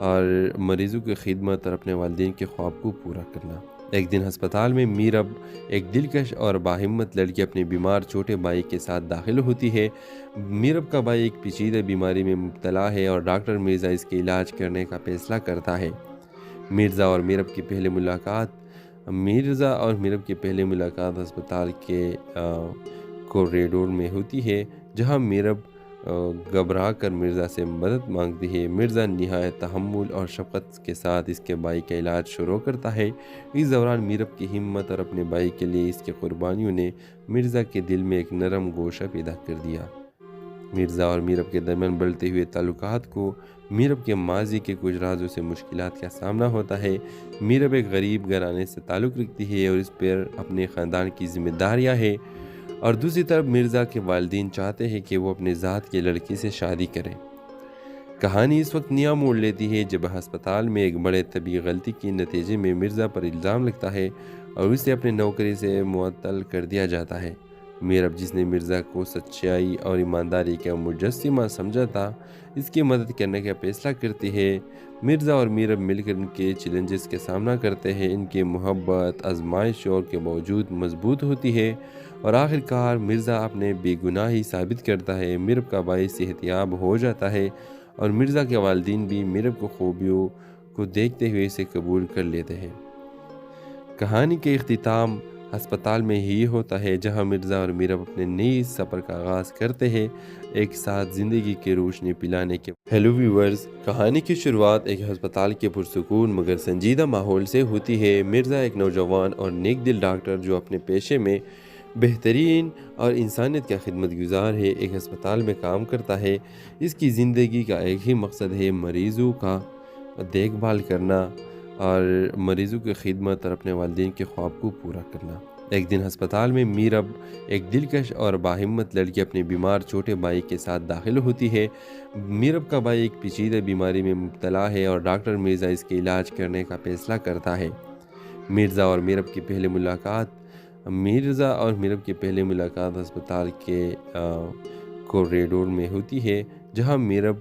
اور مریضوں کی خدمت اور اپنے والدین کے خواب کو پورا کرنا۔ ایک دن ہسپتال میں میرب، ایک دلکش اور باہمت لڑکی، اپنے بیمار چھوٹے بھائی کے ساتھ داخل ہوتی ہے۔ میرب کا بھائی ایک پیچیدہ بیماری میں مبتلا ہے اور ڈاکٹر مرزا اس کے علاج کرنے کا فیصلہ کرتا ہے۔ مرزا اور میرب کی پہلی ملاقات ہسپتال کے کوریڈور میں ہوتی ہے، جہاں میرب گھبرا کر مرزا سے مدد مانگتی ہے۔ مرزا نہایت تحمل اور شفقت کے ساتھ اس کے بھائی کا علاج شروع کرتا ہے۔ اس دوران میرب کی ہمت اور اپنے بھائی کے لیے اس کی قربانیوں نے مرزا کے دل میں ایک نرم گوشہ پیدا کر دیا۔ مرزا اور میرب کے درمیان بڑھتے ہوئے تعلقات کو میرب کے ماضی کے کچھ رازوں سے مشکلات کا سامنا ہوتا ہے۔ میرب ایک غریب گھرانے سے تعلق رکھتی ہے اور اس پر اپنے خاندان کی ذمہ داریاں ہیں، اور دوسری طرف مرزا کے والدین چاہتے ہیں کہ وہ اپنے ذات کی لڑکی سے شادی کریں۔ کہانی اس وقت نیا موڑ لیتی ہے جب ہسپتال میں ایک بڑے طبی غلطی کے نتیجے میں مرزا پر الزام لگتا ہے اور اسے اپنے نوکری سے معطل کر دیا جاتا ہے۔ میرب، جس نے مرزا کو سچائی اور ایمانداری کا مجسمہ سمجھا تھا، اس کی مدد کرنے کا فیصلہ کرتی ہے۔ مرزا اور میرب مل کر ان کے چیلنجز کا سامنا کرتے ہیں۔ ان کی محبت آزمائشوں کے باوجود مضبوط ہوتی ہے اور آخر کار مرزا اپنے بے گناہی ثابت کرتا ہے۔ میرب کا بھائی صحت یاب ہو جاتا ہے اور مرزا کے والدین بھی میرب کو خوبیوں کو دیکھتے ہوئے اسے قبول کر لیتے ہیں۔ کہانی کے اختتام ہسپتال میں ہی ہوتا ہے، جہاں مرزا اور میرب اپنے نئی سفر کا آغاز کرتے ہیں، ایک ساتھ زندگی کی روشنی پلانے کے۔ ہیلو ویورز، کہانی کی شروعات ایک ہسپتال کے پرسکون مگر سنجیدہ ماحول سے ہوتی ہے۔ مرزا ایک نوجوان اور نیک دل ڈاکٹر جو اپنے پیشے میں بہترین اور انسانیت کا خدمت گزار ہے، ایک ہسپتال میں کام کرتا ہے۔ اس کی زندگی کا ایک ہی مقصد ہے، مریضوں کا دیکھ بھال کرنا اور مریضوں کی خدمت اور اپنے والدین کے خواب کو پورا کرنا۔ ایک دن ہسپتال میں میرب، ایک دلکش اور باہمت لڑکی، اپنے بیمار چھوٹے بھائی کے ساتھ داخل ہوتی ہے۔ میرب کا بھائی ایک پیچیدہ بیماری میں مبتلا ہے اور ڈاکٹر مرزا اس کے علاج کرنے کا فیصلہ کرتا ہے۔ مرزا اور میرب کی پہلی ملاقات ہسپتال کے کوریڈور میں ہوتی ہے، جہاں میرب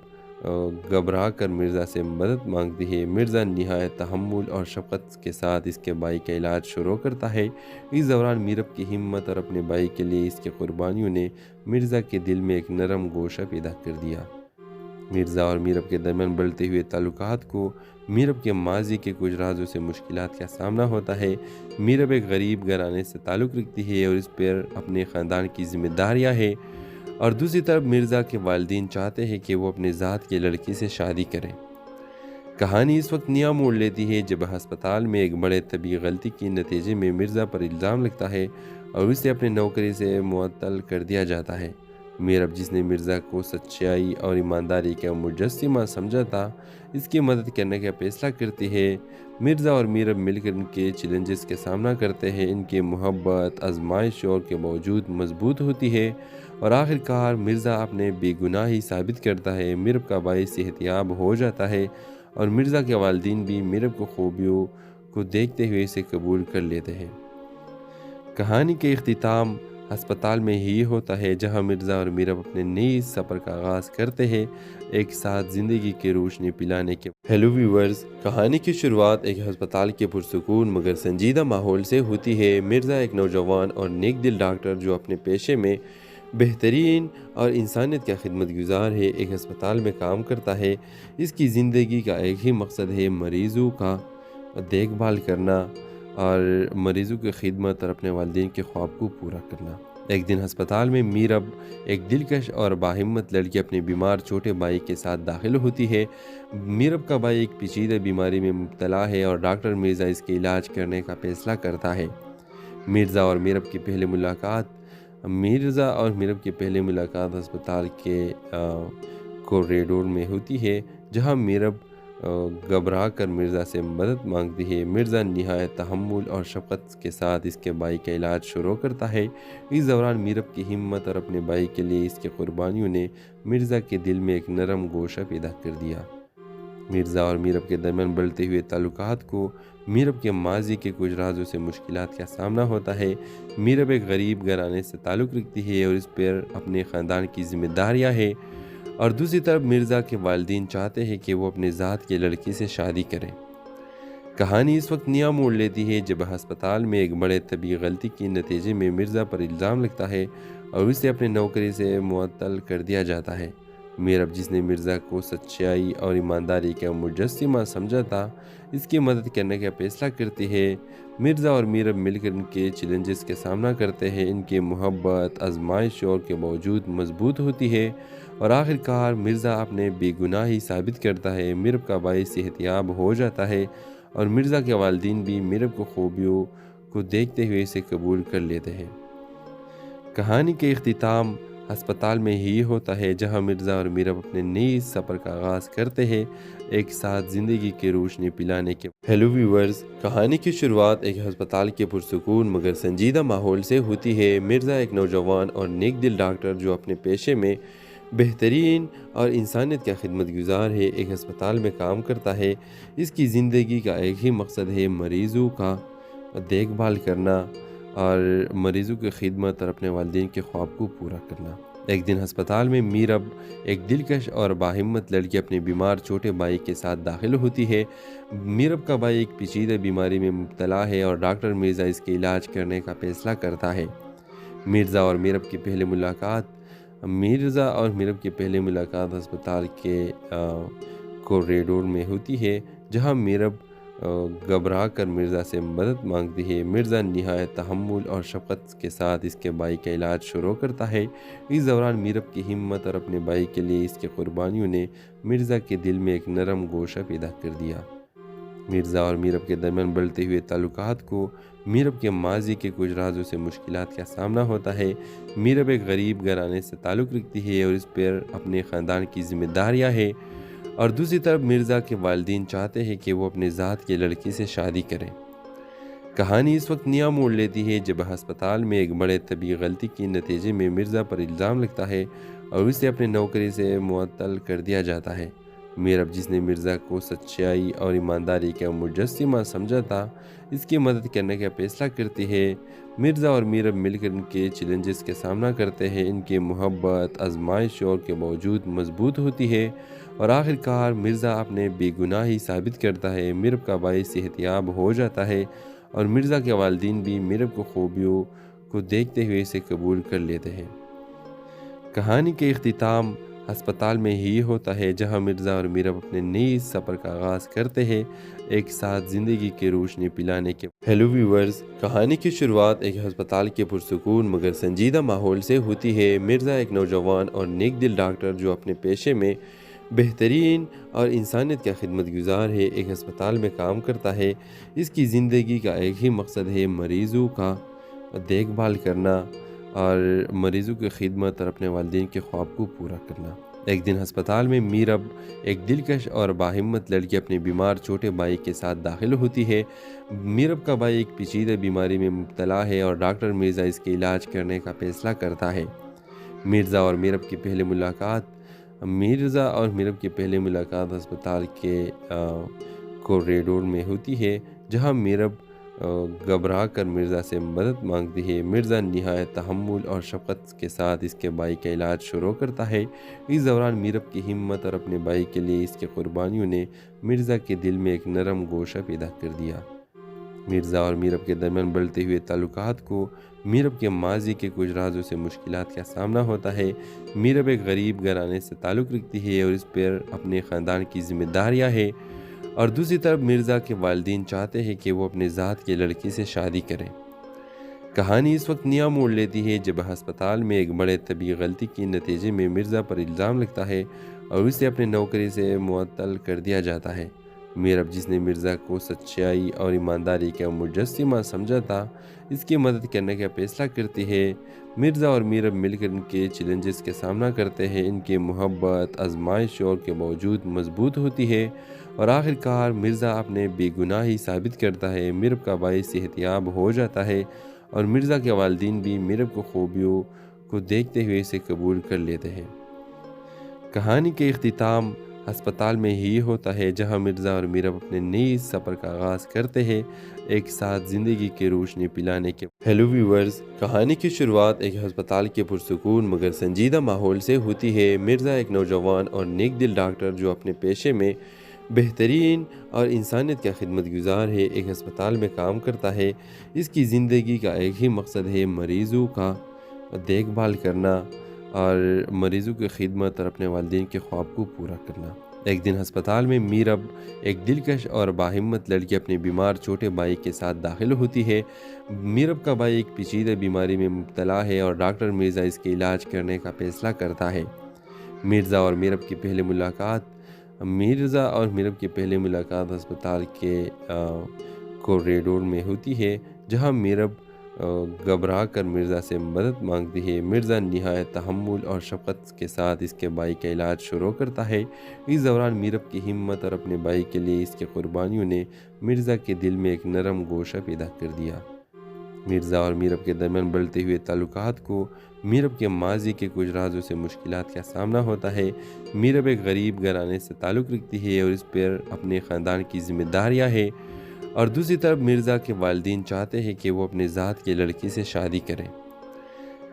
گھبرا کر مرزا سے مدد مانگتی ہے۔ مرزا نہایت تحمل اور شفقت کے ساتھ اس کے بھائی کا علاج شروع کرتا ہے۔ اس دوران میرب کی ہمت اور اپنے بھائی کے لیے اس کی قربانیوں نے مرزا کے دل میں ایک نرم گوشہ پیدا کر دیا۔ مرزا اور میرب کے درمیان بڑھتے ہوئے تعلقات کو میرب کے ماضی کے کچھ رازوں سے مشکلات کا سامنا ہوتا ہے۔ میرب ایک غریب گھرانے سے تعلق رکھتی ہے اور اس پر اپنے خاندان کی ذمہ داریاں ہیں، اور دوسری طرف مرزا کے والدین چاہتے ہیں کہ وہ اپنے ذات کی لڑکی سے شادی کریں۔ کہانی اس وقت نیا موڑ لیتی ہے جب ہسپتال میں ایک بڑے طبی غلطی کے نتیجے میں مرزا پر الزام لگتا ہے اور اسے اپنے نوکری سے معطل کر دیا جاتا ہے۔ میرب، جس نے مرزا کو سچائی اور ایمانداری کا مجسمہ سمجھا تھا، اس کی مدد کرنے کا فیصلہ کرتی ہے۔ مرزا اور میرب مل کر ان کے چیلنجز کا سامنا کرتے ہیں۔ ان کی محبت آزمائشوں کے باوجود مضبوط ہوتی ہے اور آخر کار مرزا اپنے بے گناہی ثابت کرتا ہے۔ میرب کا بھائی صحت یاب ہو جاتا ہے اور مرزا کے والدین بھی میرب کو خوبیوں کو دیکھتے ہوئے اسے قبول کر لیتے ہیں۔ کہانی کے اختتام ہسپتال میں ہی ہوتا ہے، جہاں مرزا اور میرب اپنے نئی سفر کا آغاز کرتے ہیں، ایک ساتھ زندگی کی روشنی پلانے کے۔ ہیلو ویورز، کہانی کی شروعات ایک ہسپتال کے پرسکون مگر سنجیدہ ماحول سے ہوتی ہے۔ مرزا ایک نوجوان اور نیک دل ڈاکٹر جو اپنے پیشے میں بہترین اور انسانیت کا خدمت گزار ہے، ایک ہسپتال میں کام کرتا ہے۔ اس کی زندگی کا ایک ہی مقصد ہے، مریضوں کا دیکھ بھال کرنا اور مریضوں کی خدمت اور اپنے والدین کے خواب کو پورا کرنا۔ ایک دن ہسپتال میں میرب، ایک دلکش اور باہمت لڑکی، اپنے بیمار چھوٹے بھائی کے ساتھ داخل ہوتی ہے۔ میرب کا بھائی ایک پیچیدہ بیماری میں مبتلا ہے اور ڈاکٹر مرزا اس کے علاج کرنے کا فیصلہ کرتا ہے۔ مرزا اور میرب کی پہلی ملاقات ہسپتال کے کوریڈور میں ہوتی ہے، جہاں میرب گھبرا کر مرزا سے مدد مانگتی ہے۔ مرزا نہایت تحمل اور شفقت کے ساتھ اس کے بھائی کا علاج شروع کرتا ہے۔ اس دوران میرب کی ہمت اور اپنے بھائی کے لیے اس کی قربانیوں نے مرزا کے دل میں ایک نرم گوشہ پیدا کر دیا۔ مرزا اور میرب کے درمیان بڑھتے ہوئے تعلقات کو میرب کے ماضی کے کچھ رازوں سے مشکلات کا سامنا ہوتا ہے۔ میرب ایک غریب گھرانے سے تعلق رکھتی ہے اور اس پر اپنے خاندان کی ذمہ داریاں ہیں، اور دوسری طرف مرزا کے والدین چاہتے ہیں کہ وہ اپنے ذات کے لڑکی سے شادی کریں۔ کہانی اس وقت نیا موڑ لیتی ہے جب ہسپتال میں ایک بڑے طبی غلطی کے نتیجے میں مرزا پر الزام لگتا ہے اور اسے اپنے نوکری سے معطل کر دیا جاتا ہے۔ میرب، جس نے مرزا کو سچائی اور ایمانداری کا مجسمہ سمجھا تھا، اس کی مدد کرنے کا فیصلہ کرتی ہے۔ مرزا اور میرب مل کر ان کے چیلنجز کا سامنا کرتے ہیں۔ ان کی محبت آزمائش اور کے باوجود مضبوط ہوتی ہے اور آخر کار مرزا اپنے بے گناہی ثابت کرتا ہے۔ میرب کا باعث صحت یاب ہو جاتا ہے اور مرزا کے والدین بھی میرب کو خوبیوں کو دیکھتے ہوئے اسے قبول کر لیتے ہیں۔ کہانی کے اختتام ہسپتال میں ہی ہوتا ہے، جہاں مرزا اور میرب اپنے نئی سفر کا آغاز کرتے ہیں، ایک ساتھ زندگی کی روشنی پلانے کے۔ ہیلو ویورز، کہانی کی شروعات ایک ہسپتال کے پرسکون مگر سنجیدہ ماحول سے ہوتی ہے۔ مرزا ایک نوجوان اور نیک دل ڈاکٹر جو اپنے پیشے میں بہترین اور انسانیت کا خدمت گزار ہے، ایک ہسپتال میں کام کرتا ہے۔ اس کی زندگی کا ایک ہی مقصد ہے، مریضوں کا دیکھ بھال کرنا اور مریضوں کی خدمت اور اپنے والدین کے خواب کو پورا کرنا۔ ایک دن ہسپتال میں میرب، ایک دلکش اور باہمت لڑکی، اپنے بیمار چھوٹے بھائی کے ساتھ داخل ہوتی ہے۔ میرب کا بھائی ایک پیچیدہ بیماری میں مبتلا ہے اور ڈاکٹر مرزا اس کے علاج کرنے کا فیصلہ کرتا ہے۔ مرزا اور میرب کی پہلی ملاقات ہسپتال کے کوریڈور میں ہوتی ہے، جہاں میرب گھبرا کر مرزا سے مدد مانگتی ہے۔ مرزا نہایت تحمل اور شفقت کے ساتھ اس کے بھائی کا علاج شروع کرتا ہے۔ اس دوران میرب کی ہمت اور اپنے بھائی کے لیے اس کی قربانیوں نے مرزا کے دل میں ایک نرم گوشہ پیدا کر دیا۔ مرزا اور میرب کے درمیان بڑھتے ہوئے تعلقات کو میرب کے ماضی کے کچھ رازوں سے مشکلات کا سامنا ہوتا ہے۔ میرب ایک غریب گھرانے سے تعلق رکھتی ہے اور اس پر اپنے خاندان کی ذمہ داریاں ہیں، اور دوسری طرف مرزا کے والدین چاہتے ہیں کہ وہ اپنے ذات کے لڑکی سے شادی کریں۔ کہانی اس وقت نیا موڑ لیتی ہے جب ہسپتال میں ایک بڑے طبی غلطی کے نتیجے میں مرزا پر الزام لگتا ہے اور اسے اپنے نوکری سے معطل کر دیا جاتا ہے۔ میرب، جس نے مرزا کو سچائی اور ایمانداری کا مجسمہ سمجھا تھا، اس کی مدد کرنے کا فیصلہ کرتی ہے۔ مرزا اور میرب مل کر ان کے چیلنجز کا سامنا کرتے ہیں۔ ان کی محبت آزمائش اور کے باوجود مضبوط ہوتی ہے اور آخر کار مرزا اپنے بے گناہی ثابت کرتا ہے۔ میرب کا باعث صحت یاب ہو جاتا ہے اور مرزا کے والدین بھی میرب کو خوبیوں کو دیکھتے ہوئے اسے قبول کر لیتے ہیں۔ کہانی کے اختتام ہسپتال میں ہی ہوتا ہے، جہاں مرزا اور میرب اپنے نئی سفر کا آغاز کرتے ہیں، ایک ساتھ زندگی کی روشنی پلانے کے۔ ہیلو ویورز، کہانی کی شروعات ایک ہسپتال کے پرسکون مگر سنجیدہ ماحول سے ہوتی ہے۔ مرزا ایک نوجوان اور نیک دل ڈاکٹر جو اپنے پیشے میں بہترین اور انسانیت کا خدمت گزار ہے، ایک ہسپتال میں کام کرتا ہے۔ اس کی زندگی کا ایک ہی مقصد ہے، مریضوں کا دیکھ بھال کرنا اور مریضوں کی خدمت اور اپنے والدین کے خواب کو پورا کرنا۔ ایک دن ہسپتال میں میرب، ایک دلکش اور باہمت لڑکی، اپنے بیمار چھوٹے بھائی کے ساتھ داخل ہوتی ہے۔ میرب کا بھائی ایک پیچیدہ بیماری میں مبتلا ہے اور ڈاکٹر مرزا اس کے علاج کرنے کا فیصلہ کرتا ہے۔ مرزا اور میرب کی پہلی ملاقات ہسپتال کے کوریڈور میں ہوتی ہے، جہاں میرب گھبرا کر مرزا سے مدد مانگتی ہے۔ مرزا نہایت تحمل اور شفقت کے ساتھ اس کے بھائی کا علاج شروع کرتا ہے۔ اس دوران میرب کی ہمت اور اپنے بھائی کے لیے اس کی قربانیوں نے مرزا کے دل میں ایک نرم گوشہ پیدا کر دیا۔ مرزا اور میرب کے درمیان بڑھتے ہوئے تعلقات کو میرب کے ماضی کے کچھ رازوں سے مشکلات کا سامنا ہوتا ہے۔ میرب ایک غریب گھرانے سے تعلق رکھتی ہے اور اس پر اپنے خاندان کی ذمہ داریاں ہیں، اور دوسری طرف مرزا کے والدین چاہتے ہیں کہ وہ اپنے ذات کے لڑکی سے شادی کریں۔ کہانی اس وقت نیا موڑ لیتی ہے جب ہسپتال میں ایک بڑے طبی غلطی کے نتیجے میں مرزا پر الزام لگتا ہے اور اسے اپنے نوکری سے معطل کر دیا جاتا ہے۔ میرب، جس نے مرزا کو سچائی اور ایمانداری کا مجسمہ سمجھا تھا، اس کی مدد کرنے کا فیصلہ کرتی ہے۔ مرزا اور میرب مل کر ان کے چیلنجز کا سامنا کرتے ہیں۔ ان کی محبت آزمائش اور کے باوجود مضبوط ہوتی ہے اور آخر کار مرزا اپنے بے گناہی ثابت کرتا ہے۔ میرب کا بھائی صحت یاب ہو جاتا ہے اور مرزا کے والدین بھی میرب کو خوبیوں کو دیکھتے ہوئے اسے قبول کر لیتے ہیں۔ کہانی کے اختتام ہسپتال میں ہی ہوتا ہے جہاں مرزا اور میرب اپنے نئی سفر کا آغاز کرتے ہیں ایک ساتھ زندگی کی روشنی پلانے کے۔ ہیلو ویورز، کہانی کی شروعات ایک ہسپتال کے پرسکون مگر سنجیدہ ماحول سے ہوتی ہے۔ مرزا ایک نوجوان اور نیک دل ڈاکٹر جو اپنے پیشے میں بہترین اور انسانیت کا خدمت گزار ہے، ایک ہسپتال میں کام کرتا ہے۔ اس کی زندگی کا ایک ہی مقصد ہے، مریضوں کا دیکھ بھال کرنا اور مریضوں کی خدمت اور اپنے والدین کے خواب کو پورا کرنا۔ ایک دن ہسپتال میں میرب، ایک دلکش اور باہمت لڑکی، اپنے بیمار چھوٹے بھائی کے ساتھ داخل ہوتی ہے۔ میرب کا بھائی ایک پیچیدہ بیماری میں مبتلا ہے اور ڈاکٹر مرزا اس کے علاج کرنے کا فیصلہ کرتا ہے۔ مرزا اور میرب کی پہلی ملاقات ہسپتال کے کوریڈور میں ہوتی ہے، جہاں میرب گھبرا کر مرزا سے مدد مانگتی ہے۔ مرزا نہایت تحمل اور شفقت کے ساتھ اس کے بھائی کا علاج شروع کرتا ہے۔ اس دوران میرب کی ہمت اور اپنے بھائی کے لیے اس کی قربانیوں نے مرزا کے دل میں ایک نرم گوشہ پیدا کر دیا۔ مرزا اور میرب کے درمیان بڑھتے ہوئے تعلقات کو میرب کے ماضی کے کچھ رازوں سے مشکلات کا سامنا ہوتا ہے۔ میرب ایک غریب گھرانے سے تعلق رکھتی ہے اور اس پر اپنے خاندان کی ذمہ داریاں ہیں، اور دوسری طرف مرزا کے والدین چاہتے ہیں کہ وہ اپنے ذات کے لڑکی سے شادی کریں۔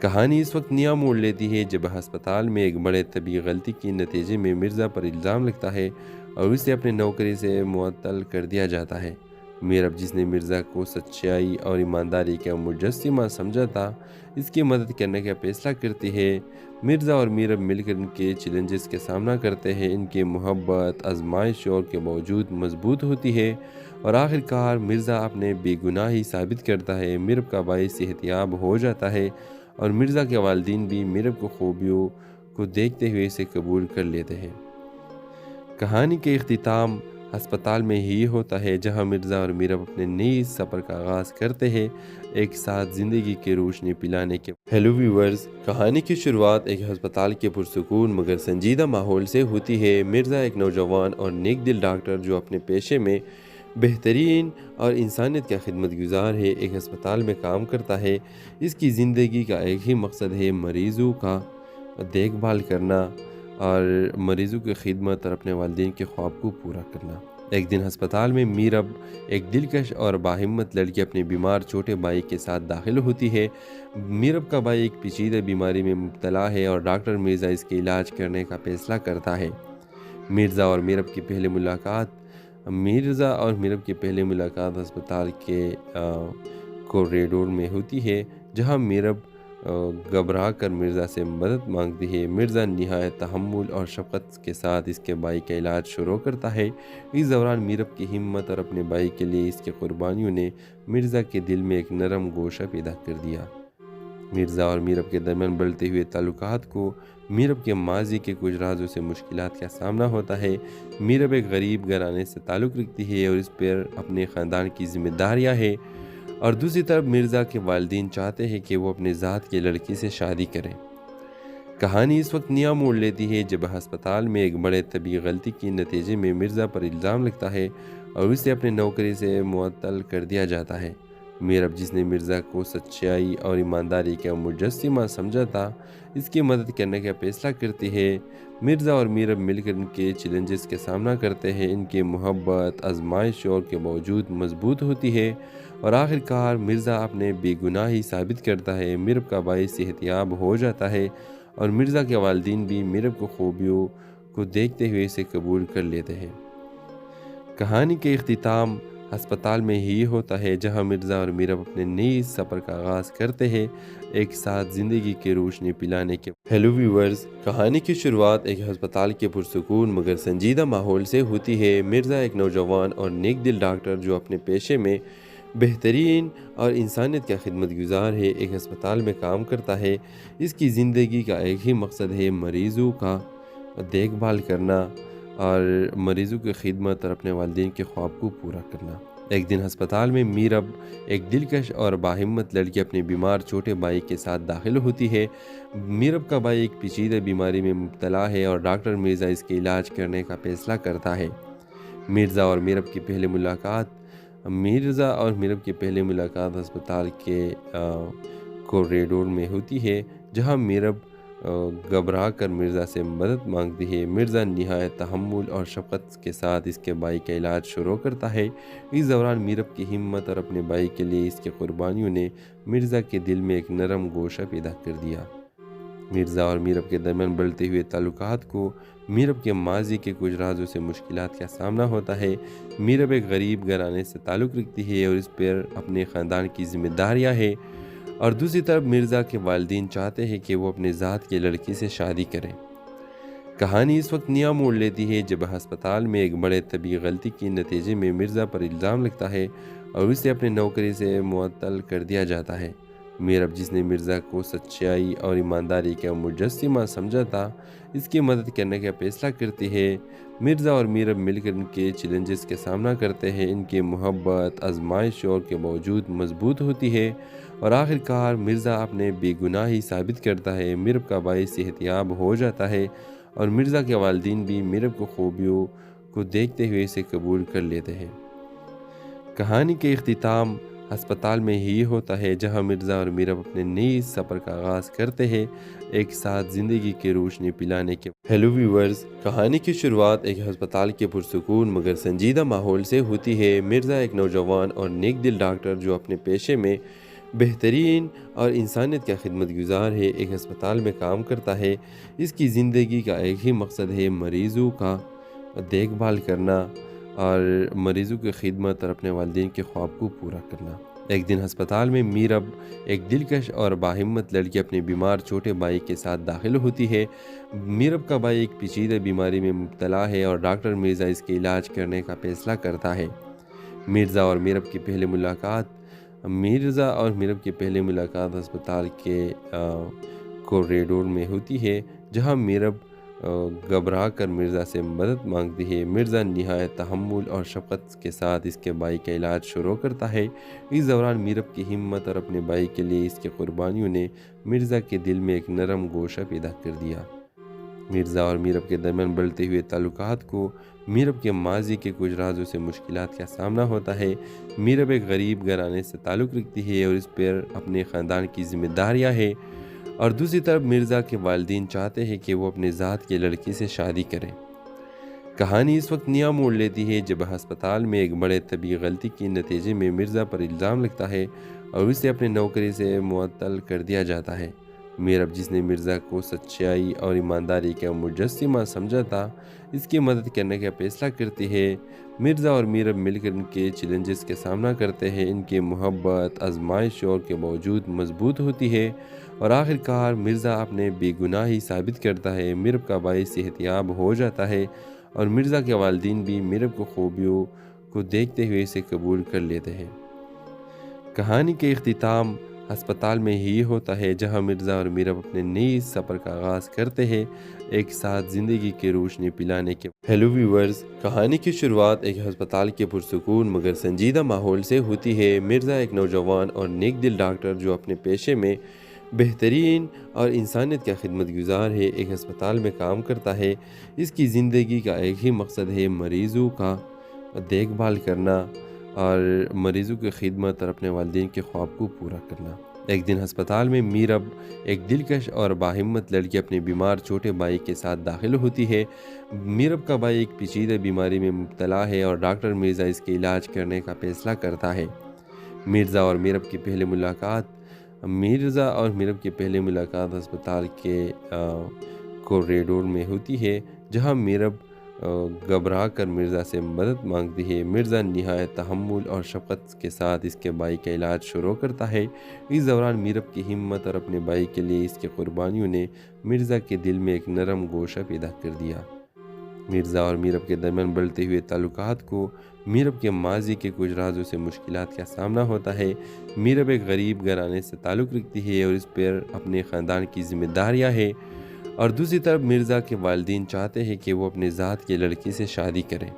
کہانی اس وقت نیا موڑ لیتی ہے جب ہسپتال میں ایک بڑے طبی غلطی کے نتیجے میں مرزا پر الزام لگتا ہے اور اسے اپنے نوکری سے معطل کر دیا جاتا ہے۔ میرب، جس نے مرزا کو سچائی اور ایمانداری کا مجسمہ سمجھا تھا، اس کی مدد کرنے کا فیصلہ کرتی ہے۔ مرزا اور میرب مل کر ان کے چیلنجز کا سامنا کرتے ہیں۔ ان کی محبت آزمائشوں کے باوجود مضبوط ہوتی ہے اور آخر کار مرزا اپنے بے گناہی ثابت کرتا ہے۔ میرب کا بھائی صحت یاب ہو جاتا ہے اور مرزا کے والدین بھی میرب کو خوبیوں کو دیکھتے ہوئے اسے قبول کر لیتے ہیں۔ کہانی کے اختتام ہسپتال میں ہی ہوتا ہے جہاں مرزا اور میرب اپنے نئی سفر کا آغاز کرتے ہیں ایک ساتھ زندگی کی روشنی پلانے کے۔ ہیلو ویورز، کہانی کی شروعات ایک ہسپتال کے پرسکون مگر سنجیدہ ماحول سے ہوتی ہے۔ مرزا ایک نوجوان اور نیک دل ڈاکٹر جو اپنے پیشے میں بہترین اور انسانیت کا خدمت گزار ہے، ایک ہسپتال میں کام کرتا ہے۔ اس کی زندگی کا ایک ہی مقصد ہے، مریضوں کا دیکھ بھال کرنا اور مریضوں کی خدمت اور اپنے والدین کے خواب کو پورا کرنا۔ ایک دن ہسپتال میں میرب، ایک دلکش اور باہمت لڑکی، اپنے بیمار چھوٹے بھائی کے ساتھ داخل ہوتی ہے۔ میرب کا بھائی ایک پیچیدہ بیماری میں مبتلا ہے اور ڈاکٹر مرزا اس کے علاج کرنے کا فیصلہ کرتا ہے۔ مرزا اور میرب کی پہلی ملاقات ہسپتال کے کوریڈور میں ہوتی ہے، جہاں میرب گھبرا کر مرزا سے مدد مانگتی ہے۔ مرزا نہایت تحمل اور شفقت کے ساتھ اس کے بھائی کا علاج شروع کرتا ہے۔ اس دوران میرب کی ہمت اور اپنے بھائی کے لیے اس کی قربانیوں نے مرزا کے دل میں ایک نرم گوشہ پیدا کر دیا۔ مرزا اور میرب کے درمیان بڑھتے ہوئے تعلقات کو میرب کے ماضی کے کچھ رازوں سے مشکلات کا سامنا ہوتا ہے۔ میرب ایک غریب گھرانے سے تعلق رکھتی ہے اور اس پر اپنے خاندان کی ذمہ داریاں ہیں، اور دوسری طرف مرزا کے والدین چاہتے ہیں کہ وہ اپنے ذات کے لڑکی سے شادی کریں۔ کہانی اس وقت نیا موڑ لیتی ہے جب ہسپتال میں ایک بڑے طبی غلطی کے نتیجے میں مرزا پر الزام لگتا ہے اور اسے اپنے نوکری سے معطل کر دیا جاتا ہے۔ میرب، جس نے مرزا کو سچائی اور ایمانداری کا مجسمہ سمجھا تھا، اس کی مدد کرنے کا فیصلہ کرتی ہے۔ مرزا اور میرب مل کر ان کے چیلنجز کا سامنا کرتے ہیں۔ ان کی محبت آزمائشوں کے باوجود مضبوط ہوتی ہے اور آخر کار مرزا اپنے بے گناہی ثابت کرتا ہے۔ میرب کا بھائی صحت یاب ہو جاتا ہے اور مرزا کے والدین بھی میرب کو خوبیوں کو دیکھتے ہوئے اسے قبول کر لیتے ہیں۔ کہانی کے اختتام ہسپتال میں ہی ہوتا ہے جہاں مرزا اور میرب اپنے نئی سفر کا آغاز کرتے ہیں ایک ساتھ زندگی کی روشنی پلانے کے۔ ہیلو ویورز، کہانی کی شروعات ایک ہسپتال کے پرسکون مگر سنجیدہ ماحول سے ہوتی ہے۔ مرزا ایک نوجوان اور نیک دل ڈاکٹر جو اپنے پیشے میں بہترین اور انسانیت کا خدمت گزار ہے، ایک ہسپتال میں کام کرتا ہے۔ اس کی زندگی کا ایک ہی مقصد ہے، مریضوں کا دیکھ بھال کرنا اور مریضوں کی خدمت اور اپنے والدین کے خواب کو پورا کرنا۔ ایک دن ہسپتال میں میرب، ایک دلکش اور باہمت لڑکی، اپنے بیمار چھوٹے بھائی کے ساتھ داخل ہوتی ہے۔ میرب کا بھائی ایک پیچیدہ بیماری میں مبتلا ہے اور ڈاکٹر مرزا اس کے علاج کرنے کا فیصلہ کرتا ہے۔ مرزا اور میرب کی پہلی ملاقات ہسپتال کے کوریڈور میں ہوتی ہے، جہاں میرب گھبرا کر مرزا سے مدد مانگتی ہے۔ مرزا نہایت تحمل اور شفقت کے ساتھ اس کے بھائی کا علاج شروع کرتا ہے۔ اس دوران میرب کی ہمت اور اپنے بھائی کے لیے اس کی قربانیوں نے مرزا کے دل میں ایک نرم گوشہ پیدا کر دیا۔ مرزا اور میرب کے درمیان بڑھتے ہوئے تعلقات کو میرب کے ماضی کے کچھ رازوں سے مشکلات کا سامنا ہوتا ہے۔ میرب ایک غریب گھرانے سے تعلق رکھتی ہے اور اس پر اپنے خاندان کی ذمہ داریاں ہیں، اور دوسری طرف مرزا کے والدین چاہتے ہیں کہ وہ اپنے ذات کی لڑکی سے شادی کریں۔ کہانی اس وقت نیا موڑ لیتی ہے جب ہسپتال میں ایک بڑے طبی غلطی کے نتیجے میں مرزا پر الزام لگتا ہے اور اسے اپنے نوکری سے معطل کر دیا جاتا ہے۔ میرب، جس نے مرزا کو سچائی اور ایمانداری کا مجسمہ سمجھا تھا، اس کی مدد کرنے کا فیصلہ کرتی ہے۔ مرزا اور میرب مل کر ان کے چیلنجز کا سامنا کرتے ہیں۔ ان کی محبت آزمائشوں کے باوجود مضبوط ہوتی ہے اور آخر کار مرزا اپنے بے گناہی ثابت کرتا ہے۔ میرب کا بھائی صحت یاب ہو جاتا ہے اور مرزا کے والدین بھی میرب کو خوبیوں کو دیکھتے ہوئے اسے قبول کر لیتے ہیں۔ کہانی کے اختتام ہسپتال میں ہی ہوتا ہے، جہاں مرزا اور میرب اپنے نئی سفر کا آغاز کرتے ہیں، ایک ساتھ زندگی کی روشنی پلانے کے۔ ہیلو ویورز، کہانی کی شروعات ایک ہسپتال کے پرسکون مگر سنجیدہ ماحول سے ہوتی ہے۔ مرزا ایک نوجوان اور نیک دل ڈاکٹر جو اپنے پیشے میں بہترین اور انسانیت کا خدمت گزار ہے، ایک ہسپتال میں کام کرتا ہے۔ اس کی زندگی کا ایک ہی مقصد ہے، مریضوں کا دیکھ بھال کرنا اور مریضوں کی خدمت اور اپنے والدین کے خواب کو پورا کرنا۔ ایک دن ہسپتال میں میرب، ایک دلکش اور باہمت لڑکی، اپنے بیمار چھوٹے بھائی کے ساتھ داخل ہوتی ہے۔ میرب کا بھائی ایک پیچیدہ بیماری میں مبتلا ہے اور ڈاکٹر مرزا اس کے علاج کرنے کا فیصلہ کرتا ہے۔ مرزا اور میرب کی پہلی ملاقات ہسپتال کے کوریڈور میں ہوتی ہے، جہاں میرب گھبرا کر مرزا سے مدد مانگتی ہے۔ مرزا نہایت تحمل اور شفقت کے ساتھ اس کے بھائی کا علاج شروع کرتا ہے۔ اس دوران میرب کی ہمت اور اپنے بھائی کے لیے اس کی قربانیوں نے مرزا کے دل میں ایک نرم گوشہ پیدا کر دیا۔ مرزا اور میرب کے درمیان بڑھتے ہوئے تعلقات کو میرب کے ماضی کے کچھ رازوں سے مشکلات کا سامنا ہوتا ہے۔ میرب ایک غریب گھرانے سے تعلق رکھتی ہے اور اس پر اپنے خاندان کی ذمہ داریاں ہیں، اور دوسری طرف مرزا کے والدین چاہتے ہیں کہ وہ اپنے ذات کی لڑکی سے شادی کریں۔ کہانی اس وقت نیا موڑ لیتی ہے جب ہسپتال میں ایک بڑے طبی غلطی کے نتیجے میں مرزا پر الزام لگتا ہے اور اسے اپنے نوکری سے معطل کر دیا جاتا ہے۔ میرب، جس نے مرزا کو سچائی اور ایمانداری کا مجسمہ سمجھا تھا، اس کی مدد کرنے کا فیصلہ کرتی ہے۔ مرزا اور میرب مل کر ان کے چیلنجز کا سامنا کرتے ہیں۔ ان کی محبت آزمائشوں کے باوجود مضبوط ہوتی ہے اور آخر کار مرزا اپنے بے گناہی ثابت کرتا ہے۔ میرب کا بھائی صحت یاب ہو جاتا ہے اور مرزا کے والدین بھی میرب کو خوبیوں کو دیکھتے ہوئے اسے قبول کر لیتے ہیں۔ کہانی کے اختتام ہسپتال میں ہی ہوتا ہے، جہاں مرزا اور میرب اپنے نئی سفر کا آغاز کرتے ہیں، ایک ساتھ زندگی کی روشنی پلانے کے۔ ہیلو ویورز، کہانی کی شروعات ایک ہسپتال کے پرسکون مگر سنجیدہ ماحول سے ہوتی ہے۔ مرزا ایک نوجوان اور نیک دل ڈاکٹر جو اپنے پیشے میں بہترین اور انسانیت کا خدمت گزار ہے، ایک ہسپتال میں کام کرتا ہے۔ اس کی زندگی کا ایک ہی مقصد ہے، مریضوں کا دیکھ بھال کرنا اور مریضوں کی خدمت اور اپنے والدین کے خواب کو پورا کرنا۔ ایک دن ہسپتال میں میرب، ایک دلکش اور باہمت لڑکی، اپنے بیمار چھوٹے بھائی کے ساتھ داخل ہوتی ہے۔ میرب کا بھائی ایک پیچیدہ بیماری میں مبتلا ہے اور ڈاکٹر مرزا اس کے علاج کرنے کا فیصلہ کرتا ہے۔ مرزا اور میرب کی پہلی ملاقات ہسپتال کے کوریڈور میں ہوتی ہے، جہاں میرب گھبرا کر مرزا سے مدد مانگتی ہے۔ مرزا نہایت تحمل اور شفقت کے ساتھ اس کے بھائی کا علاج شروع کرتا ہے۔ اس دوران میرب کی ہمت اور اپنے بھائی کے لیے اس کی قربانیوں نے مرزا کے دل میں ایک نرم گوشہ پیدا کر دیا۔ مرزا اور میرب کے درمیان بڑھتے ہوئے تعلقات کو میرب کے ماضی کے کچھ رازوں سے مشکلات کا سامنا ہوتا ہے۔ میرب ایک غریب گھرانے سے تعلق رکھتی ہے اور اس پر اپنے خاندان کی ذمہ داریاں ہیں، اور دوسری طرف مرزا کے والدین چاہتے ہیں کہ وہ اپنے ذات کی لڑکی سے شادی کریں۔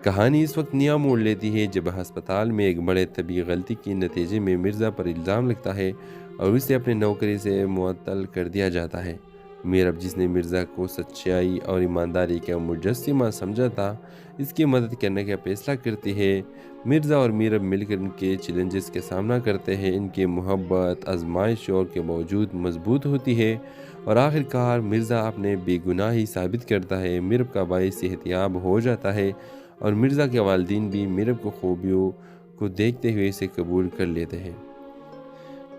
کہانی اس وقت نیا موڑ لیتی ہے جب ہسپتال میں ایک بڑے طبی غلطی کے نتیجے میں مرزا پر الزام لگتا ہے اور اسے اپنے نوکری سے معطل کر دیا جاتا ہے۔ میرب جس نے مرزا کو سچائی اور ایمانداری کا مجسمہ سمجھا تھا، اس کی مدد کرنے کا فیصلہ کرتی ہے۔ مرزا اور میرب مل کر ان کے چیلنجز کا سامنا کرتے ہیں، ان کی محبت آزمائشوں کے باوجود مضبوط ہوتی ہے اور آخر کار مرزا اپنے بے گناہی ثابت کرتا ہے۔ میرب کا بھائی صحت یاب ہو جاتا ہے اور مرزا کے والدین بھی میرب کو خوبیوں کو دیکھتے ہوئے اسے قبول کر لیتے ہیں۔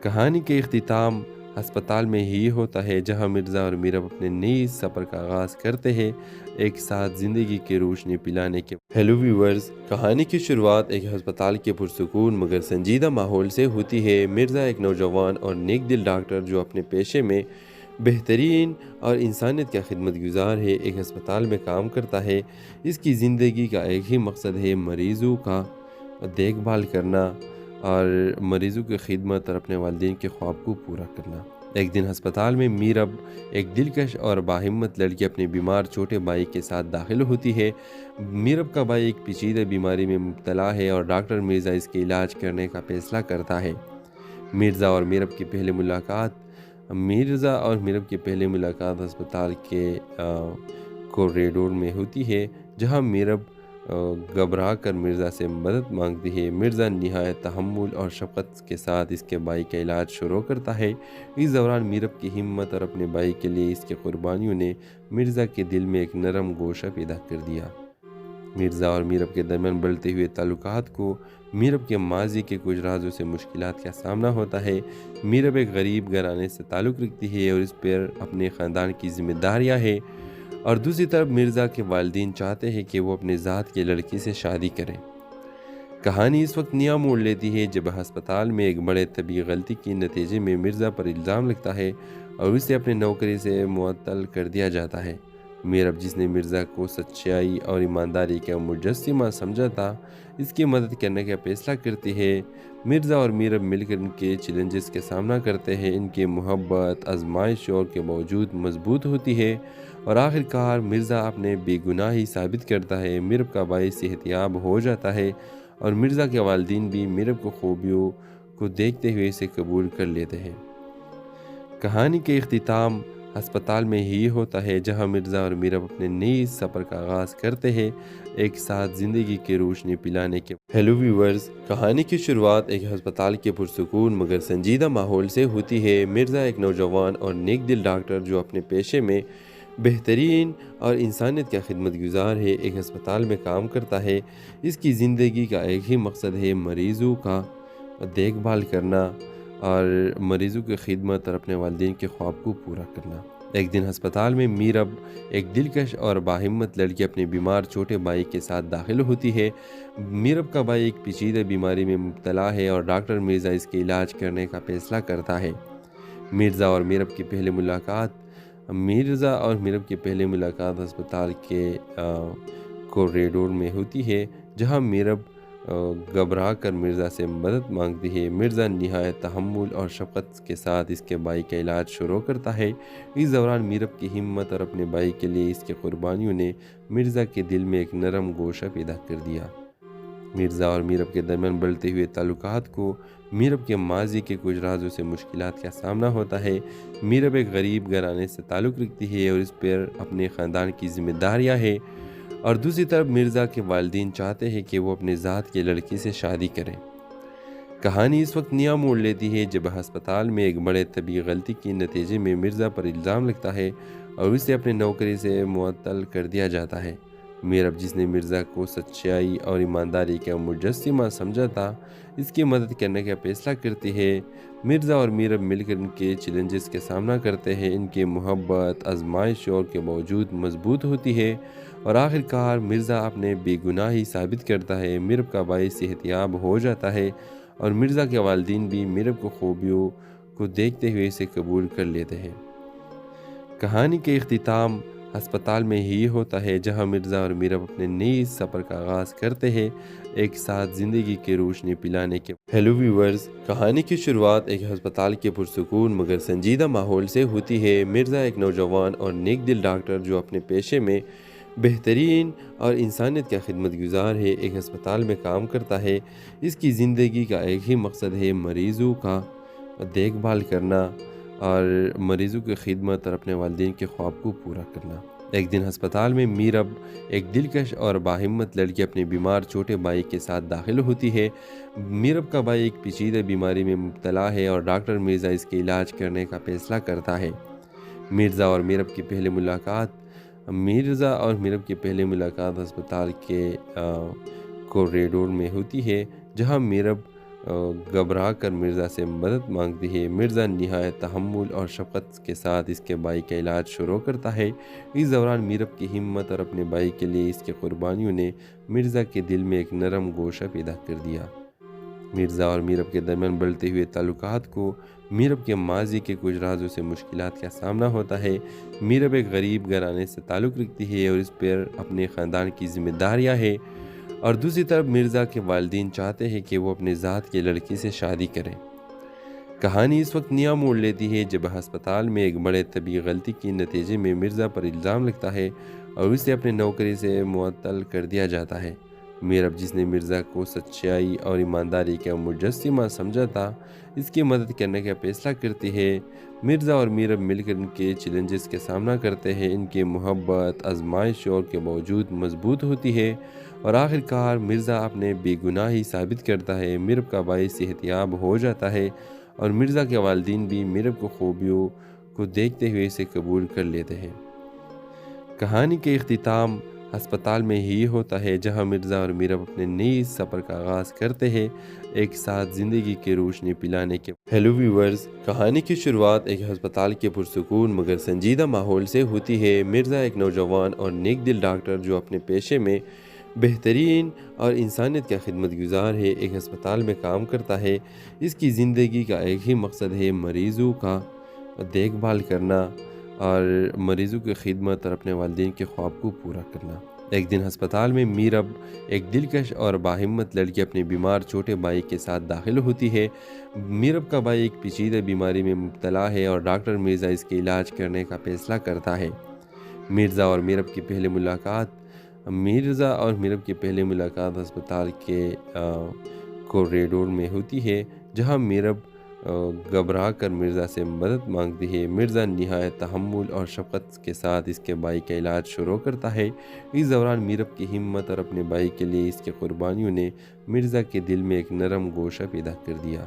کہانی کے اختتام ہسپتال میں ہی ہوتا ہے، جہاں مرزا اور میرب اپنے نئی سفر کا آغاز کرتے ہیں، ایک ساتھ زندگی کی روشنی پلانے کے۔ ہیلو ویورز، کہانی کی شروعات ایک ہسپتال کے پرسکون مگر سنجیدہ ماحول سے ہوتی ہے۔ مرزا ایک نوجوان اور نیک دل ڈاکٹر جو اپنے پیشے میں بہترین اور انسانیت کا خدمت گزار ہے، ایک ہسپتال میں کام کرتا ہے۔ اس کی زندگی کا ایک ہی مقصد ہے، مریضوں کا دیکھ بھال کرنا اور مریضوں کی خدمت اور اپنے والدین کے خواب کو پورا کرنا۔ ایک دن ہسپتال میں میرب، ایک دلکش اور باہمت لڑکی، اپنے بیمار چھوٹے بھائی کے ساتھ داخل ہوتی ہے۔ میرب کا بھائی ایک پیچیدہ بیماری میں مبتلا ہے اور ڈاکٹر مرزا اس کے علاج کرنے کا فیصلہ کرتا ہے۔ مرزا اور میرب کی پہلی ملاقات ہسپتال کے کوریڈور میں ہوتی ہے، جہاں میرب گھبرا کر مرزا سے مدد مانگتی ہے۔ مرزا نہایت تحمل اور شفقت کے ساتھ اس کے بھائی کا علاج شروع کرتا ہے۔ اس دوران میرب کی ہمت اور اپنے بھائی کے لیے اس کی قربانیوں نے مرزا کے دل میں ایک نرم گوشہ پیدا کر دیا۔ مرزا اور میرب کے درمیان بڑھتے ہوئے تعلقات کو میرب کے ماضی کے کچھ رازوں سے مشکلات کا سامنا ہوتا ہے۔ میرب ایک غریب گھرانے سے تعلق رکھتی ہے اور اس پر اپنے خاندان کی ذمہ داریاں ہیں، اور دوسری طرف مرزا کے والدین چاہتے ہیں کہ وہ اپنے ذات کے لڑکی سے شادی کریں۔ کہانی اس وقت نیا موڑ لیتی ہے جب ہسپتال میں ایک بڑے طبی غلطی کے نتیجے میں مرزا پر الزام لگتا ہے اور اسے اپنے نوکری سے معطل کر دیا جاتا ہے۔ میرب جس نے مرزا کو سچائی اور ایمانداری کا مجسمہ سمجھا تھا، اس کی مدد کرنے کا فیصلہ کرتی ہے۔ مرزا اور میرب مل کر ان کے چیلنجز کا سامنا کرتے ہیں، ان کی محبت آزمائشوں کے باوجود مضبوط ہوتی ہے اور آخر کار مرزا اپنے بے گناہی ثابت کرتا ہے۔ میرب کا بھائی صحت یاب ہو جاتا ہے اور مرزا کے والدین بھی میرب کو خوبیوں کو دیکھتے ہوئے اسے قبول کر لیتے ہیں۔ کہانی کے اختتام ہسپتال میں ہی ہوتا ہے، جہاں مرزا اور میرب اپنے نئی سفر کا آغاز کرتے ہیں، ایک ساتھ زندگی کی روشنی پلانے کے۔ ہیلو ویورز، کہانی کی شروعات ایک ہسپتال کے پرسکون مگر سنجیدہ ماحول سے ہوتی ہے۔ مرزا ایک نوجوان اور نیک دل ڈاکٹر جو اپنے پیشے میں بہترین اور انسانیت کا خدمت گزار ہے، ایک ہسپتال میں کام کرتا ہے۔ اس کی زندگی کا ایک ہی مقصد ہے، مریضوں کا دیکھ بھال کرنا اور مریضوں کی خدمت اور اپنے والدین کے خواب کو پورا کرنا۔ ایک دن ہسپتال میں میرب، ایک دلکش اور باہمت لڑکی، اپنے بیمار چھوٹے بھائی کے ساتھ داخل ہوتی ہے۔ میرب کا بھائی ایک پیچیدہ بیماری میں مبتلا ہے اور ڈاکٹر مرزا اس کے علاج کرنے کا فیصلہ کرتا ہے۔ مرزا اور میرب کی پہلی ملاقات ہسپتال کے کوریڈور میں ہوتی ہے، جہاں میرب گھبرا کر مرزا سے مدد مانگتی ہے۔ مرزا نہایت تحمل اور شفقت کے ساتھ اس کے بھائی کا علاج شروع کرتا ہے۔ اس دوران میرب کی ہمت اور اپنے بھائی کے لیے اس کی قربانیوں نے مرزا کے دل میں ایک نرم گوشہ پیدا کر دیا۔ مرزا اور میرب کے درمیان بڑھتے ہوئے تعلقات کو میرب کے ماضی کے کچھ رازوں سے مشکلات کا سامنا ہوتا ہے۔ میرب ایک غریب گھرانے سے تعلق رکھتی ہے اور اس پر اپنے خاندان کی ذمہ داریاں ہیں، اور دوسری طرف مرزا کے والدین چاہتے ہیں کہ وہ اپنے ذات کے لڑکی سے شادی کریں۔ کہانی اس وقت نیا موڑ لیتی ہے جب ہسپتال میں ایک بڑے طبی غلطی کے نتیجے میں مرزا پر الزام لگتا ہے اور اسے اپنے نوکری سے معطل کر دیا جاتا ہے۔ میرب جس نے مرزا کو سچائی اور ایمانداری کا مجسمہ سمجھا تھا، اس کی مدد کرنے کا فیصلہ کرتی ہے۔ مرزا اور میرب مل کر ان کے چیلنجز کا سامنا کرتے ہیں، ان کی محبت آزمائشوں کے باوجود مضبوط ہوتی ہے اور آخر کار مرزا اپنے بے گناہی ثابت کرتا ہے۔ میرب کا بھائی صحت یاب ہو جاتا ہے اور مرزا کے والدین بھی میرب کو خوبیوں کو دیکھتے ہوئے اسے قبول کر لیتے ہیں۔ کہانی کے اختتام ہسپتال میں ہی ہوتا ہے، جہاں مرزا اور میرب اپنے نئی سفر کا آغاز کرتے ہیں، ایک ساتھ زندگی کی روشنی پلانے کے۔ ہیلو ویورز، کہانی کی شروعات ایک ہسپتال کے پرسکون مگر سنجیدہ ماحول سے ہوتی ہے۔ مرزا ایک نوجوان اور نیک دل ڈاکٹر جو اپنے پیشے میں بہترین اور انسانیت کا خدمت گزار ہے، ایک ہسپتال میں کام کرتا ہے۔ اس کی زندگی کا ایک ہی مقصد ہے، مریضوں کا دیکھ بھال کرنا اور مریضوں کی خدمت اور اپنے والدین کے خواب کو پورا کرنا۔ ایک دن ہسپتال میں میرب ایک دلکش اور باہمت لڑکی اپنے بیمار چھوٹے بھائی کے ساتھ داخل ہوتی ہے۔ میرب کا بھائی ایک پیچیدہ بیماری میں مبتلا ہے اور ڈاکٹر مرزا اس کے علاج کرنے کا فیصلہ کرتا ہے۔ مرزا اور میرب کی پہلی ملاقات ہسپتال کے کوریڈور میں ہوتی ہے، جہاں میرب گھبرا کر مرزا سے مدد مانگتی ہے۔ مرزا نہایت تحمل اور شفقت کے ساتھ اس کے بھائی کا علاج شروع کرتا ہے۔ اس دوران میرب کی ہمت اور اپنے بھائی کے لیے اس کی قربانیوں نے مرزا کے دل میں ایک نرم گوشہ پیدا کر دیا۔ مرزا اور میرب کے درمیان بڑھتے ہوئے تعلقات کو میرب کے ماضی کے کچھ رازوں سے مشکلات کا سامنا ہوتا ہے۔ میرب ایک غریب گھرانے سے تعلق رکھتی ہے اور اس پر اپنے خاندان کی ذمہ داریاں ہیں، اور دوسری طرف مرزا کے والدین چاہتے ہیں کہ وہ اپنے ذات کے لڑکی سے شادی کریں۔ کہانی اس وقت نیا موڑ لیتی ہے جب ہسپتال میں ایک بڑے طبی غلطی کے نتیجے میں مرزا پر الزام لگتا ہے اور اسے اپنے نوکری سے معطل کر دیا جاتا ہے۔ میرب، جس نے مرزا کو سچائی اور ایمانداری کا مجسمہ سمجھا تھا، اس کی مدد کرنے کا فیصلہ کرتی ہے۔ مرزا اور میرب مل کر ان کے چیلنجز کا سامنا کرتے ہیں۔ ان کی محبت آزمائشوں کے باوجود مضبوط ہوتی ہے اور آخر کار مرزا اپنے بے گناہی ثابت کرتا ہے۔ میرب کا بھائی صحت یاب ہو جاتا ہے اور مرزا کے والدین بھی میرب کو خوبیوں کو دیکھتے ہوئے اسے قبول کر لیتے ہیں۔ کہانی کے اختتام ہسپتال میں ہی ہوتا ہے، جہاں مرزا اور میرب اپنے نئی سفر کا آغاز کرتے ہیں، ایک ساتھ زندگی کی روشنی پلانے کے۔ ہیلو ویورز، کہانی کی شروعات ایک ہسپتال کے پرسکون مگر سنجیدہ ماحول سے ہوتی ہے۔ مرزا ایک نوجوان اور نیک دل ڈاکٹر جو اپنے پیشے میں بہترین اور انسانیت کا خدمت گزار ہے، ایک ہسپتال میں کام کرتا ہے۔ اس کی زندگی کا ایک ہی مقصد ہے، مریضوں کا دیکھ بھال کرنا اور مریضوں کی خدمت اور اپنے والدین کے خواب کو پورا کرنا۔ ایک دن ہسپتال میں میرب ایک دلکش اور باہمت لڑکی اپنے بیمار چھوٹے بھائی کے ساتھ داخل ہوتی ہے۔ میرب کا بھائی ایک پیچیدہ بیماری میں مبتلا ہے اور ڈاکٹر مرزا اس کے علاج کرنے کا فیصلہ کرتا ہے۔ مرزا اور میرب کی پہلی ملاقات ہسپتال کے کوریڈور میں ہوتی ہے، جہاں میرب گھبرا کر مرزا سے مدد مانگتی ہے۔ مرزا نہایت تحمل اور شفقت کے ساتھ اس کے بھائی کا علاج شروع کرتا ہے۔ اس دوران میرب کی ہمت اور اپنے بھائی کے لیے اس کی قربانیوں نے مرزا کے دل میں ایک نرم گوشہ پیدا کر دیا۔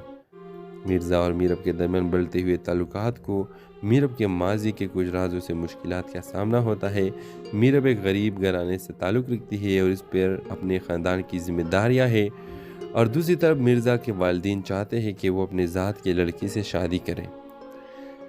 مرزا اور میرب کے درمیان بڑھتے ہوئے تعلقات کو میرب کے ماضی کے کچھ رازوں سے مشکلات کا سامنا ہوتا ہے۔ میرب ایک غریب گھرانے سے تعلق رکھتی ہے اور اس پر اپنے خاندان کی ذمہ داریاں ہیں، اور دوسری طرف مرزا کے والدین چاہتے ہیں کہ وہ اپنے ذات کے لڑکی سے شادی کریں۔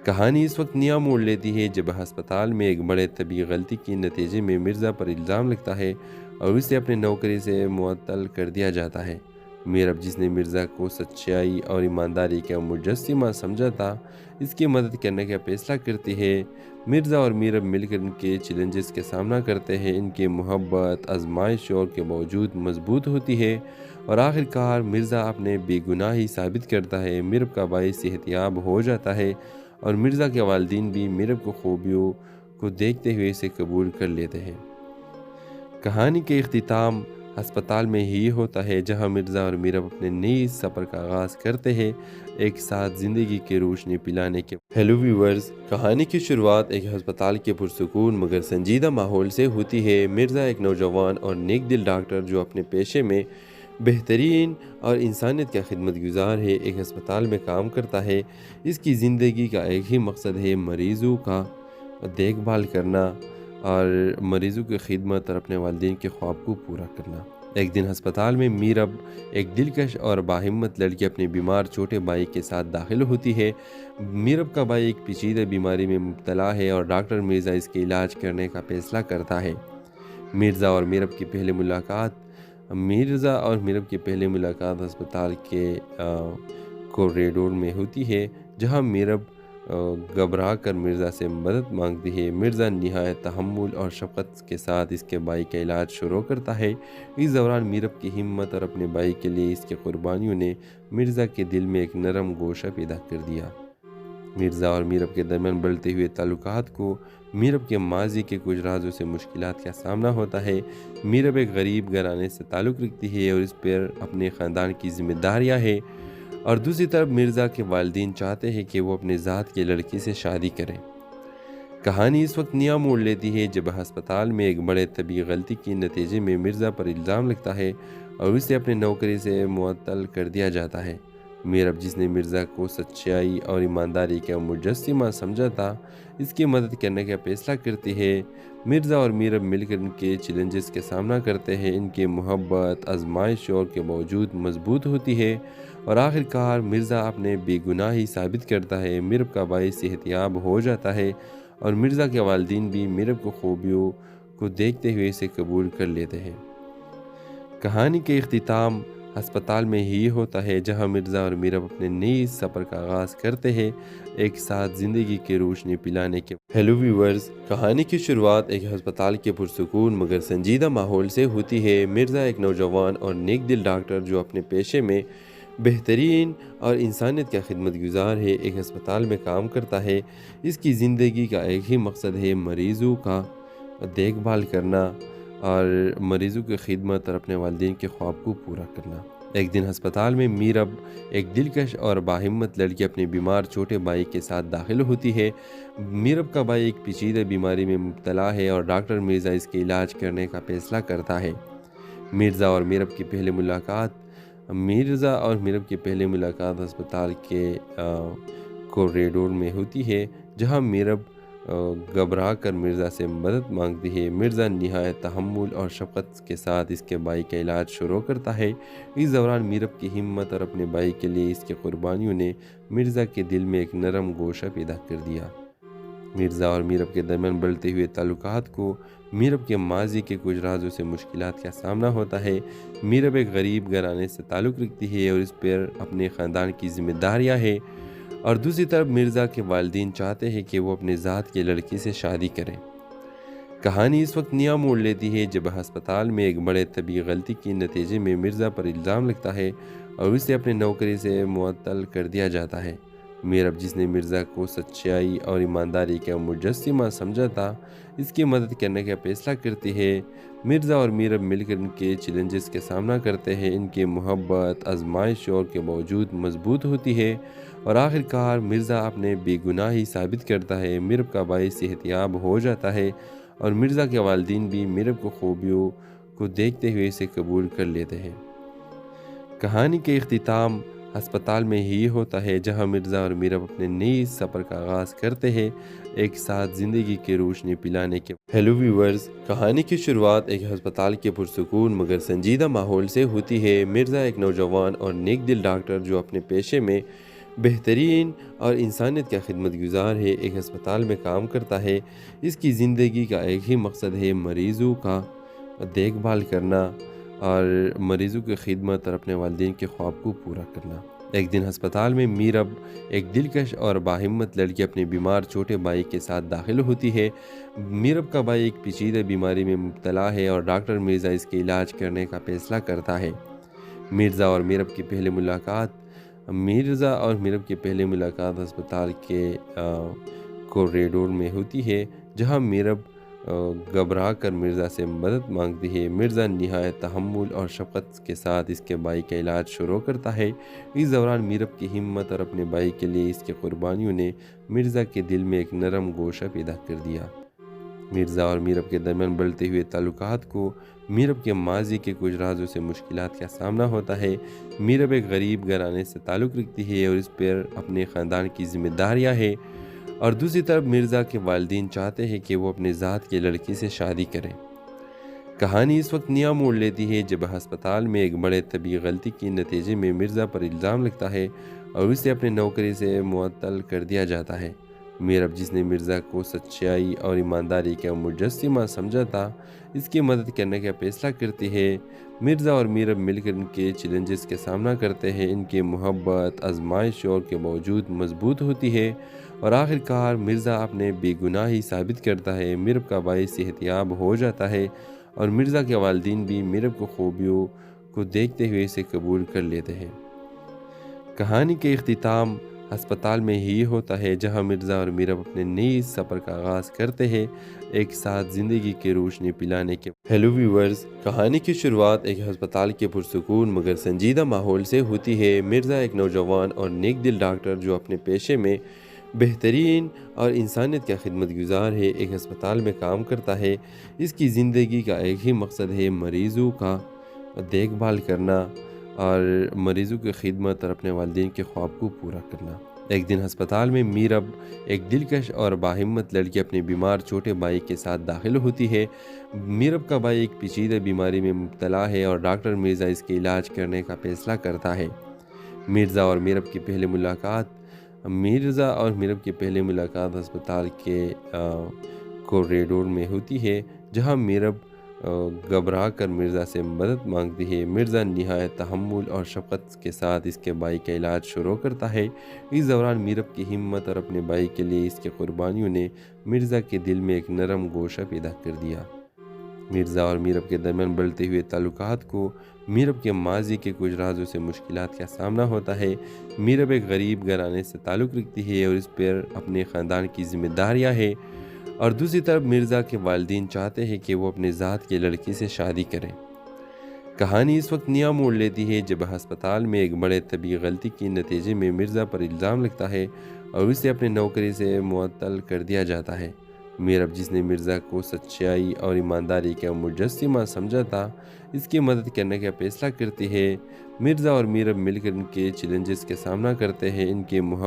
کہانی اس وقت نیا موڑ لیتی ہے جب ہسپتال میں ایک بڑے طبی غلطی کے نتیجے میں مرزا پر الزام لگتا ہے اور اسے اپنے نوکری سے معطل کر دیا جاتا ہے۔ میرب، جس نے مرزا کو سچائی اور ایمانداری کا مجسمہ سمجھا تھا، اس کی مدد کرنے کا فیصلہ کرتی ہے۔ مرزا اور میرب مل کر ان کے چیلنجز کا سامنا کرتے ہیں۔ ان کی محبت آزمائشوں کے باوجود مضبوط ہوتی ہے اور آخر کار مرزا اپنے بے گناہی ثابت کرتا ہے۔ میرب کا بھائی صحت یاب ہو جاتا ہے اور مرزا کے والدین بھی میرب کو خوبیوں کو دیکھتے ہوئے اسے قبول کر لیتے ہیں۔ کہانی کے اختتام ہسپتال میں ہی ہوتا ہے، جہاں مرزا اور میرب اپنے نئی سفر کا آغاز کرتے ہیں، ایک ساتھ زندگی کی روشنی پلانے کے۔ ہیلو ویورز، کہانی کی شروعات ایک ہسپتال کے پرسکون مگر سنجیدہ ماحول سے ہوتی ہے۔ مرزا ایک نوجوان اور نیک دل ڈاکٹر جو اپنے پیشے میں بہترین اور انسانیت کا خدمت گزار ہے، ایک ہسپتال میں کام کرتا ہے۔ اس کی زندگی کا ایک ہی مقصد ہے، مریضوں کا دیکھ بھال کرنا اور مریضوں کی خدمت اور اپنے والدین کے خواب کو پورا کرنا۔ ایک دن ہسپتال میں میرب ایک دلکش اور باہمت لڑکی اپنے بیمار چھوٹے بھائی کے ساتھ داخل ہوتی ہے۔ میرب کا بھائی ایک پیچیدہ بیماری میں مبتلا ہے اور ڈاکٹر مرزا اس کے علاج کرنے کا فیصلہ کرتا ہے۔ مرزا اور میرب کی پہلی ملاقات ہسپتال کے کوریڈور میں ہوتی ہے، جہاں میرب گھبرا کر مرزا سے مدد مانگتی ہے۔ مرزا نہایت تحمل اور شفقت کے ساتھ اس کے بھائی کا علاج شروع کرتا ہے۔ اس دوران میرب کی ہمت اور اپنے بھائی کے لیے اس کی قربانیوں نے مرزا کے دل میں ایک نرم گوشہ پیدا کر دیا۔ مرزا اور میرب کے درمیان بڑھتے ہوئے تعلقات کو میرب کے ماضی کے کچھ رازوں سے مشکلات کا سامنا ہوتا ہے۔ میرب ایک غریب گھرانے سے تعلق رکھتی ہے اور اس پر اپنے خاندان کی ذمہ داریاں ہیں، اور دوسری طرف مرزا کے والدین چاہتے ہیں کہ وہ اپنے ذات کے لڑکی سے شادی کریں۔ کہانی اس وقت نیا موڑ لیتی ہے جب ہسپتال میں ایک بڑے طبی غلطی کے نتیجے میں مرزا پر الزام لگتا ہے اور اسے اپنے نوکری سے معطل کر دیا جاتا ہے۔ میرب، جس نے مرزا کو سچائی اور ایمانداری کا مجسمہ سمجھا تھا، اس کی مدد کرنے کا فیصلہ کرتی ہے۔ مرزا اور میرب مل کر ان کے چیلنجز کا سامنا کرتے ہیں۔ ان کی محبت آزمائشوں کے باوجود مضبوط ہوتی ہے اور آخر کار مرزا اپنے بے گناہی ثابت کرتا ہے۔ میرب کا بھائی صحت یاب ہو جاتا ہے اور مرزا کے والدین بھی میرب کو خوبیوں کو دیکھتے ہوئے اسے قبول کر لیتے ہیں۔ کہانی کے اختتام ہسپتال میں ہی ہوتا ہے، جہاں مرزا اور میرب اپنے نئے سفر کا آغاز کرتے ہیں، ایک ساتھ زندگی کی روشنی پلانے کے۔ ہیلو ویورز، کہانی کی شروعات ایک ہسپتال کے پرسکون مگر سنجیدہ ماحول سے ہوتی ہے۔ مرزا ایک نوجوان اور نیک دل ڈاکٹر جو اپنے پیشے میں بہترین اور انسانیت کا خدمت گزار ہے، ایک ہسپتال میں کام کرتا ہے۔ اس کی زندگی کا ایک ہی مقصد ہے، مریضوں کا دیکھ بھال کرنا اور مریضوں کی خدمت اور اپنے والدین کے خواب کو پورا کرنا۔ ایک دن ہسپتال میں میرب، ایک دلکش اور باہمت لڑکی، اپنے بیمار چھوٹے بھائی کے ساتھ داخل ہوتی ہے۔ میرب کا بھائی ایک پیچیدہ بیماری میں مبتلا ہے اور ڈاکٹر مرزا اس کے علاج کرنے کا فیصلہ کرتا ہے۔ مرزا اور میرب کی پہلی ملاقات ہسپتال کے کوریڈور میں ہوتی ہے، جہاں میرب گھبرا کر مرزا سے مدد مانگتی ہے۔ مرزا نہایت تحمل اور شفقت کے ساتھ اس کے بھائی کا علاج شروع کرتا ہے۔ اس دوران میرب کی ہمت اور اپنے بھائی کے لیے اس کی قربانیوں نے مرزا کے دل میں ایک نرم گوشہ پیدا کر دیا۔ مرزا اور میرب کے درمیان بڑھتے ہوئے تعلقات کو میرب کے ماضی کے کچھ رازوں سے مشکلات کا سامنا ہوتا ہے۔ میرب ایک غریب گھرانے سے تعلق رکھتی ہے اور اس پر اپنے خاندان کی ذمہ داریاں ہیں، اور دوسری طرف مرزا کے والدین چاہتے ہیں کہ وہ اپنے ذات کی لڑکی سے شادی کریں۔ کہانی اس وقت نیا موڑ لیتی ہے جب ہسپتال میں ایک بڑے طبی غلطی کے نتیجے میں مرزا پر الزام لگتا ہے اور اسے اپنے نوکری سے معطل کر دیا جاتا ہے۔ میرب، جس نے مرزا کو سچائی اور ایمانداری کا مجسمہ سمجھا تھا، اس کی مدد کرنے کا فیصلہ کرتی ہے۔ مرزا اور میرب مل کر ان کے چیلنجز کا سامنا کرتے ہیں۔ ان کی محبت آزمائشوں کے باوجود مضبوط ہوتی ہے اور آخر کار مرزا اپنے بے گناہی ثابت کرتا ہے۔ میرب کا بھائی صحت یاب ہو جاتا ہے اور مرزا کے والدین بھی میرب کو خوبیوں کو دیکھتے ہوئے اسے قبول کر لیتے ہیں۔ کہانی کے اختتام ہسپتال میں ہی ہوتا ہے، جہاں مرزا اور میرب اپنے نئے سفر کا آغاز کرتے ہیں، ایک ساتھ زندگی کی روشنی پلانے کے۔ ہیلو ویورز، کہانی کی شروعات ایک ہسپتال کے پرسکون مگر سنجیدہ ماحول سے ہوتی ہے۔ مرزا ایک نوجوان اور نیک دل ڈاکٹر جو اپنے پیشے میں بہترین اور انسانیت کا خدمت گزار ہے، ایک ہسپتال میں کام کرتا ہے۔ اس کی زندگی کا ایک ہی مقصد ہے، مریضوں کا دیکھ بھال کرنا اور مریضوں کی خدمت اور اپنے والدین کے خواب کو پورا کرنا۔ ایک دن ہسپتال میں میرب، ایک دلکش اور باہمت لڑکی، اپنے بیمار چھوٹے بھائی کے ساتھ داخل ہوتی ہے۔ میرب کا بھائی ایک پیچیدہ بیماری میں مبتلا ہے اور ڈاکٹر مرزا اس کے علاج کرنے کا فیصلہ کرتا ہے۔ مرزا اور میرب کی پہلی ملاقات ہسپتال کے کوریڈور میں ہوتی ہے، جہاں میرب گھبرا کر مرزا سے مدد مانگتی ہے۔ مرزا نہایت تحمل اور شفقت کے ساتھ اس کے بھائی کا علاج شروع کرتا ہے۔ اس دوران میرب کی ہمت اور اپنے بھائی کے لیے اس کی قربانیوں نے مرزا کے دل میں ایک نرم گوشہ پیدا کر دیا۔ مرزا اور میرب کے درمیان بڑھتے ہوئے تعلقات کو میرب کے ماضی کے کچھ رازوں سے مشکلات کا سامنا ہوتا ہے۔ میرب ایک غریب گھرانے سے تعلق رکھتی ہے اور اس پر اپنے خاندان کی ذمہ داریاں ہیں، اور دوسری طرف مرزا کے والدین چاہتے ہیں کہ وہ اپنے ذات کی لڑکی سے شادی کریں۔ کہانی اس وقت نیا موڑ لیتی ہے جب ہسپتال میں ایک بڑے طبی غلطی کے نتیجے میں مرزا پر الزام لگتا ہے اور اسے اپنے نوکری سے معطل کر دیا جاتا ہے۔ میرب، جس نے مرزا کو سچائی اور ایمانداری کا مجسمہ سمجھا تھا، اس کی مدد کرنے کا فیصلہ کرتی ہے۔ مرزا اور میرب مل کر ان کے چیلنجز کا سامنا کرتے ہیں۔ ان کی محبت آزمائشوں کے باوجود مضبوط ہوتی ہے اور آخر کار مرزا اپنے بے گناہی ثابت کرتا ہے۔ میرب کا بھائی صحت یاب ہو جاتا ہے اور مرزا کے والدین بھی میرب کو خوبیوں کو دیکھتے ہوئے اسے قبول کر لیتے ہیں۔ کہانی کے اختتام ہسپتال میں ہی ہوتا ہے جہاں مرزا اور میرب اپنے نئی سفر کا آغاز کرتے ہیں، ایک ساتھ زندگی کی روشنی پلانے کے۔ ہیلو ویورز، کہانی کی شروعات ایک ہسپتال کے پرسکون مگر سنجیدہ ماحول سے ہوتی ہے۔ مرزا ایک نوجوان اور نیک دل ڈاکٹر جو اپنے پیشے میں بہترین اور انسانیت کا خدمت گزار ہے، ایک ہسپتال میں کام کرتا ہے۔ اس کی زندگی کا ایک ہی مقصد ہے، مریضوں کا دیکھ بھال کرنا اور مریضوں کی خدمت اور اپنے والدین کے خواب کو پورا کرنا۔ ایک دن ہسپتال میں میرب، ایک دلکش اور باہمت لڑکی، اپنے بیمار چھوٹے بھائی کے ساتھ داخل ہوتی ہے۔ میرب کا بھائی ایک پیچیدہ بیماری میں مبتلا ہے اور ڈاکٹر مرزا اس کے علاج کرنے کا فیصلہ کرتا ہے۔ مرزا اور میرب کی پہلی ملاقات ہسپتال کے کوریڈور میں ہوتی ہے، جہاں میرب گھبرا کر مرزا سے مدد مانگتی ہے۔ مرزا نہایت تحمل اور شفقت کے ساتھ اس کے بھائی کا علاج شروع کرتا ہے۔ اس دوران میرب کی ہمت اور اپنے بھائی کے لیے اس کی قربانیوں نے مرزا کے دل میں ایک نرم گوشہ پیدا کر دیا۔ مرزا اور میرب کے درمیان بڑھتے ہوئے تعلقات کو میرب کے ماضی کے کچھ رازوں سے مشکلات کا سامنا ہوتا ہے۔ میرب ایک غریب گھرانے سے تعلق رکھتی ہے اور اس پر اپنے خاندان کی ذمہ داریاں ہیں، اور دوسری طرف مرزا کے والدین چاہتے ہیں کہ وہ اپنے ذات کے لڑکی سے شادی کریں۔ کہانی اس وقت نیا موڑ لیتی ہے جب ہسپتال میں ایک بڑے طبی غلطی کے نتیجے میں مرزا پر الزام لگتا ہے اور اسے اپنے نوکری سے معطل کر دیا جاتا ہے۔ میرب، جس نے مرزا کو سچائی اور ایمانداری کا مجسمہ سمجھا تھا، اس کی مدد کرنے کا فیصلہ کرتی ہے۔ مرزا اور میرب مل کر ان کے چیلنجز کا سامنا کرتے ہیں، ان کے